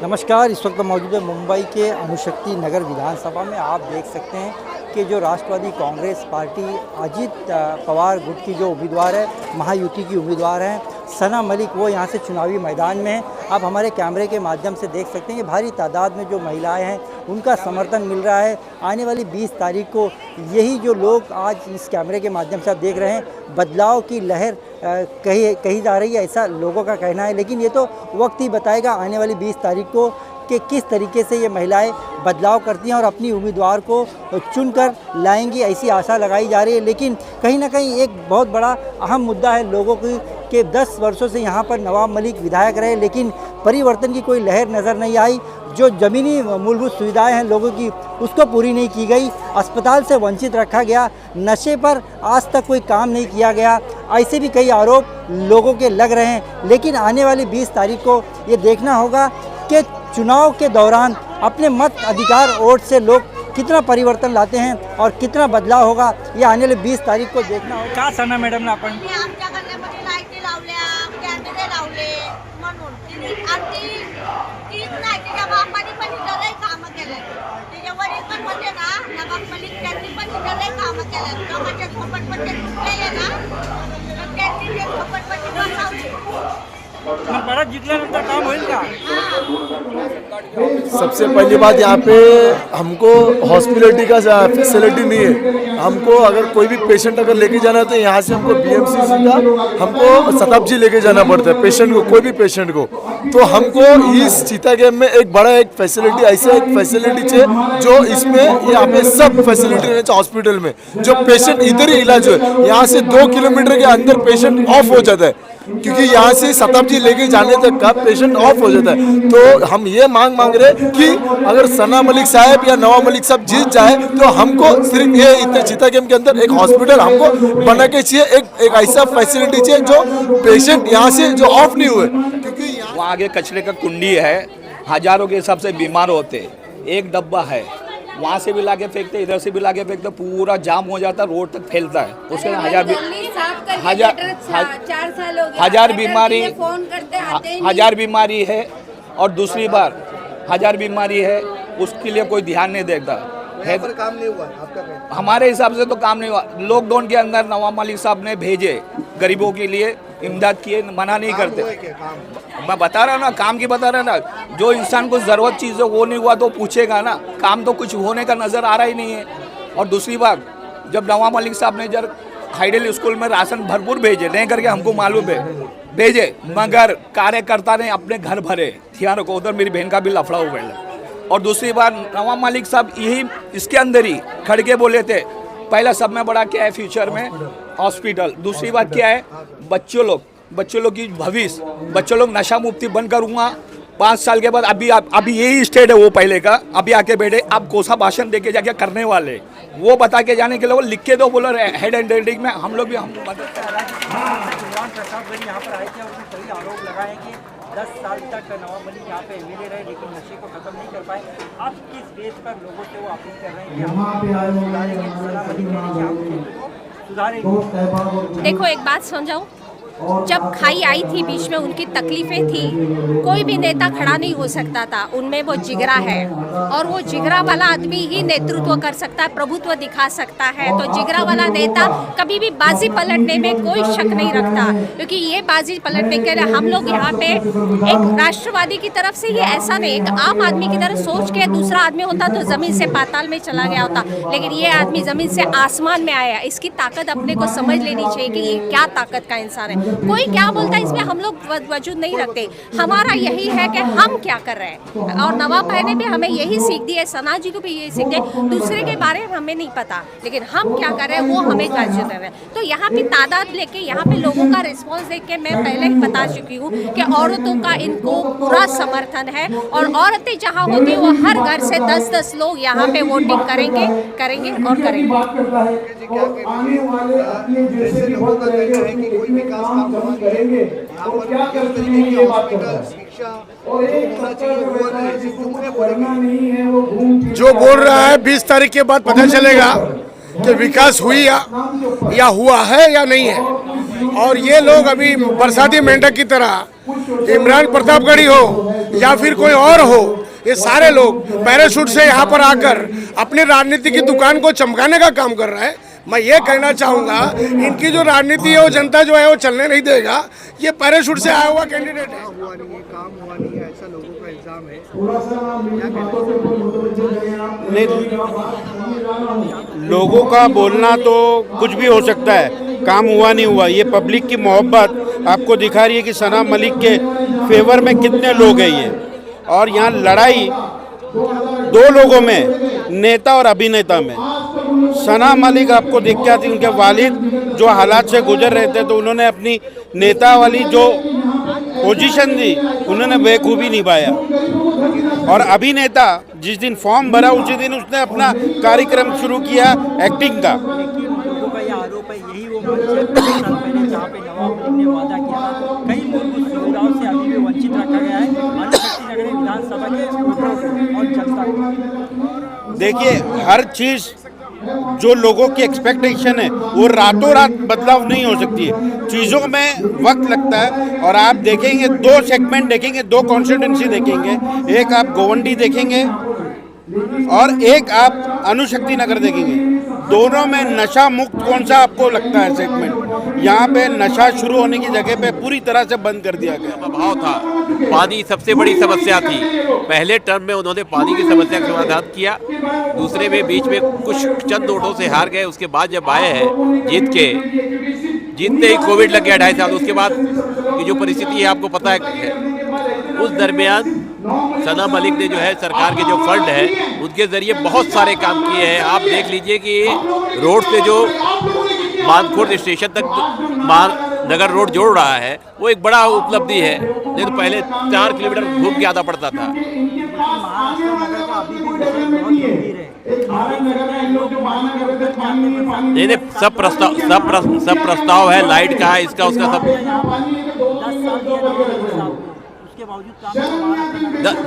नमस्कार। इस वक्त मौजूद है मुंबई के अणुशक्ति नगर विधानसभा में। आप देख सकते हैं कि जो राष्ट्रवादी कांग्रेस पार्टी अजित पवार गुट की जो उम्मीदवार है, महायुति की उम्मीदवार हैं सना मलिक, वो यहाँ से चुनावी मैदान में हैं। आप हमारे कैमरे के माध्यम से देख सकते हैं कि भारी तादाद में जो महिलाएं हैं उनका समर्थन मिल रहा है। आने वाली 20 तारीख को यही जो लोग आज इस कैमरे के माध्यम से आप देख रहे हैं, बदलाव की लहर कही जा रही है, ऐसा लोगों का कहना है। लेकिन ये तो वक्त ही बताएगा आने वाली 20 तारीख को कि किस तरीके से ये महिलाएं बदलाव करती हैं और अपनी उम्मीदवार को चुनकर लाएंगी, ऐसी आशा लगाई जा रही है। लेकिन कहीं ना कहीं एक बहुत बड़ा अहम मुद्दा है लोगों की कि 10 वर्षों से यहाँ पर नवाब मलिक विधायक रहे, लेकिन परिवर्तन की कोई लहर नज़र नहीं आई। जो ज़मीनी मूलभूत सुविधाएं हैं लोगों की, उसको पूरी नहीं की गई। अस्पताल से वंचित रखा गया। नशे पर आज तक कोई काम नहीं किया गया। ऐसे भी कई आरोप लोगों के लग रहे हैं। लेकिन आने वाली 20 तारीख को ये देखना होगा कि चुनाव के दौरान अपने मत अधिकार वोट से लोग कितना परिवर्तन लाते हैं और कितना बदलाव होगा, ये आने वाली 20 तारीख को देखना होगा। क्या सना मैडम ने आपण जिंकल्यानंतर काम होईल का? सबसे पहली बात, यहाँ पे हमको हॉस्पिटलिटी का फैसिलिटी नहीं है। हमको अगर कोई भी पेशेंट अगर लेके जाना है तो यहाँ से हमको बीएमसीसी का हमको शताब्दी लेके जाना पड़ता है पेशेंट को, कोई भी पेशेंट को। तो हमको इस चीता गेम में एक बड़ा एक फैसिलिटी, ऐसा एक फैसिलिटी चाहिए जो इसमें यहाँ पे सब फैसिलिटी रहना चाहिए। हॉस्पिटल में जो पेशेंट इधर ही इलाज हो, यहाँ से 2 किलोमीटर के अंदर पेशेंट ऑफ हो जाता है, क्योंकि यहाँ से शताब्दी लेके जाने तक का पेशेंट ऑफ हो जाता है। तो हम ये मांग रहे कि अगर सना मलिक साहब या नवाब मलिक साहब जीत जाए तो हमको सिर्फ ये इतने चीता गेम के अंदर एक हॉस्पिटल हमको बना के चाहिए, एक ऐसा फैसिलिटी चाहिए जो पेशेंट यहाँ से जो ऑफ नहीं हुए, क्योंकि वहाँ आगे कचरे का कुंडी है, हजारों के हिसाब से बीमार होते। एक डब्बा है, वहाँ से भी लाके फेंकते, इधर से भी लाके फेंकते, पूरा जाम हो जाता, रोड तक फैलता है। उसके हजार बीमारी है। और दूसरी बार 1000 बीमारी है, उसके लिए कोई ध्यान नहीं देता है। काम नहीं हुआ आपका? हमारे हिसाब से तो काम नहीं हुआ। लॉकडाउन के अंदर नवाब मलिक साहब ने भेजे गरीबों के लिए, इमदाद किए, मना नहीं करते। मैं बता रहा ना, काम की बता रहा ना। जो इंसान को ज़रूरत चीज़ है वो नहीं हुआ तो पूछेगा ना, काम तो कुछ होने का नज़र आ रहा ही नहीं है। और दूसरी बात, जब नवाब मलिक साहब ने जब हाइडल स्कूल में राशन भरपूर भेजे, नहीं करके हमको मालूम है भेजे, मगर कार्यकर्ता ने अपने घर भरे। ध्यान रखो, उधर मेरी बहन का भी लफड़ा हुआ है। और दूसरी बार नवाब मलिक साहब यही इसके अंदर ही खड़ के बोले थे, पहला सब में बड़ा क्या है फ्यूचर में हॉस्पिटल। दूसरी बात क्या है, बच्चों लोग की भविष्य, बच्चों लोग नशा मुक्ति बंद करूँगा 5 साल के बाद। अभी यही स्टेट है वो पहले का, अभी आके बैठे, आप कोसा भाषण देके जाके करने वाले, वो बता के जाने के लिए वो लिख के दो, बोलो हेड एंड रेडिंग में हम लोग भी हमको मदद कर रहे हैं। यहाँ पर आए थे और कई आरोप लगाए कि 10 साल तक नवाब मलिक यहाँ पे एमएलए रहे लेकिन नशे को खत्म नहीं कर पाए। आप किस बेस पर लोगों से वो अपील कर रहे हैं कि देखो, एक बात समझाऊं, जब खाई आई थी बीच में, उनकी तकलीफें थी, कोई भी नेता खड़ा नहीं हो सकता था। उनमें वो जिगरा है और वो जिगरा वाला आदमी ही नेतृत्व कर सकता है, प्रभुत्व दिखा सकता है। तो जिगरा वाला नेता कभी भी बाजी पलटने में कोई शक नहीं रखता, क्योंकि ये बाजी पलटने के लिए हम लोग यहाँ पे एक राष्ट्रवादी की तरफ से ये ऐसा नहीं, एक आम आदमी की तरफ सोच के, दूसरा आदमी होता तो जमीन से पाताल में चला गया होता, लेकिन ये आदमी जमीन से आसमान में आया। इसकी ताकत अपने को समझ लेनी चाहिए कि ये क्या ताकत का इंसान है। कोई क्या बोलता है इसमें हम लोग वजूद नहीं रखते। हमारा यही है कि हम क्या कर रहे हैं, और नवाब भाई ने भी हमें यही सीख दी है, सना जी को भी यही सीख दी। दूसरे के बारे में हमें नहीं पता, लेकिन हम क्या कर रहे हैं वो हमें गाजर रहे हैं। तो यहाँ पे तादाद लेके, यहाँ पे लोगों का रिस्पॉन्स देख के मैं पहले ही बता चुकी हूँ कि औरतों का इनको पूरा समर्थन है। और औरतें जहाँ होती वो हर घर से 10-10 लोग यहाँ पे वोटिंग करेंगे और करेंगे। करेंगे और क्या करते हैं ये बात कर रहा है। और जो बोल रहा है 20 तारीख के बाद पता चलेगा कि विकास हुई या हुआ है या नहीं है। और ये लोग अभी बरसाती मेंढक की तरह इमरान प्रतापगढ़ी हो या फिर कोई और हो, ये सारे लोग पैराशूट से यहाँ पर आकर अपनी राजनीति की दुकान को चमकाने का काम कर रहा है। मैं ये कहना चाहूँगा, इनकी जो राजनीति है वो जनता जो है वो चलने नहीं देगा। ये पैराशूट से आया हुआ कैंडिडेट है। लोगों का बोलना तो कुछ भी हो सकता है, काम हुआ नहीं हुआ। ये पब्लिक की मोहब्बत आपको दिखा रही है कि सना मलिक के फेवर में कितने लोग हैं ये। और यहाँ लड़ाई दो लोगों में, नेता और अभिनेता में। सना मलिक आपको दिख के आती, उनके वालिद जो हालात से गुजर रहे थे तो उन्होंने अपनी नेता वाली जो पोजीशन दी उन्होंने बेखूबी निभाया। और अभिनेता जिस दिन फॉर्म भरा उसी दिन उसने अपना कार्यक्रम शुरू किया एक्टिंग का। लोगों का यह आरोप है, यही वो मंच है 5 साल पहले जहाँ पे नवाब मलिक ने वादा किया था, कई मूलभूत सुविधाओं से अभी भी वंचित रखा गया है अनुशक्ति नगर विधानसभा के वोटरों और जनता को। देखिए, हर चीज़ जो लोगों की एक्सपेक्टेशन है वो रातों रात बदलाव नहीं हो सकती है, चीज़ों में वक्त लगता है। और आप देखेंगे 2 सेगमेंट देखेंगे, 2 कॉन्स्टिट्यूंसी देखेंगे, एक आप गोवंडी देखेंगे और एक आप अनुशक्ति नगर देखेंगे। दोनों में नशा मुक्त कौन सा आपको लगता है सेगमेंट? यहाँ पे नशा शुरू होने की जगह पे पूरी तरह से बंद कर दिया गया। अभाव था, पानी सबसे बड़ी समस्या थी। पहले टर्म में उन्होंने पानी की समस्या का समाधान किया, दूसरे में बीच में कुछ चंद वोटों से हार गए। उसके बाद जब आए हैं जीतते ही कोविड लग गया 2.5 साल। उसके बाद की जो परिस्थिति है आपको पता है। उस दरमियान सना मलिक ने जो है सरकार के जो फंड है उनके जरिए बहुत सारे काम किए हैं। आप देख लीजिए कि रोड से जो मानखुर्द स्टेशन तक नगर रोड जोड़ रहा है वो एक बड़ा उपलब्धि है। नहीं तो पहले 4 किलोमीटर घूम के आना पड़ता था। नहीं, सब प्रस्ताव है, लाइट का है, इसका उसका सब।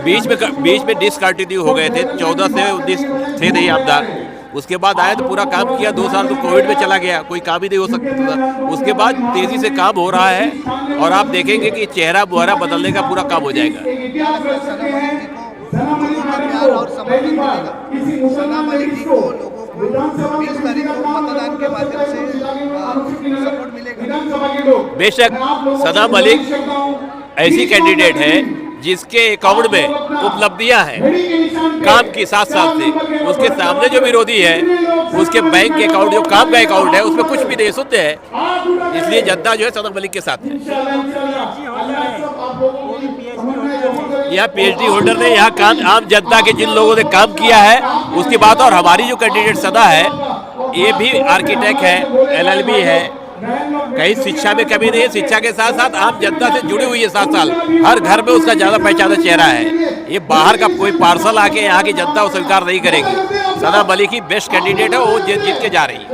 बीच में डिसकंटिन्यू हो गए थे, 14 से 19 थे नहीं आमदार। उसके बाद आए तो पूरा काम किया। 2 साल तो कोविड में चला गया, कोई काम ही नहीं हो सकता था। उसके बाद तेजी से काम हो रहा है और आप देखेंगे कि चेहरा बुहरा बदलने का पूरा काम हो जाएगा। और समर्थन मिलेगा सना मलिक जी को, लोगों को 20 तारीख को मतदान के माध्यम से सपोर्ट मिलेगा। बेशक सना मलिक ऐसी कैंडिडेट है जिसके अकाउंट में उपलब्धियां हैं काम की 7 साल से। उसके सामने जो विरोधी है उसके बैंक के अकाउंट, जो काम का अकाउंट है, उसमें कुछ भी नहीं सुनते हैं। इसलिए जनता जो है सना मलिक के साथ है। यह PhD होल्डर ने यहाँ काम, आम जनता के जिन लोगों ने काम किया है उसकी बात। और हमारी जो कैंडिडेट सना है ये भी आर्किटेक्ट है, LLB है, कहीं शिक्षा में कमी नहीं है। शिक्षा के साथ साथ आम जनता से जुड़ी हुई है 7 साल। हर घर में उसका ज़्यादा पहचाना चेहरा है। ये बाहर का कोई पार्सल आके यहाँ की जनता को स्वीकार नहीं करेगी। सना मलिक ही बेस्ट कैंडिडेट है, वो जीत के जा रही है।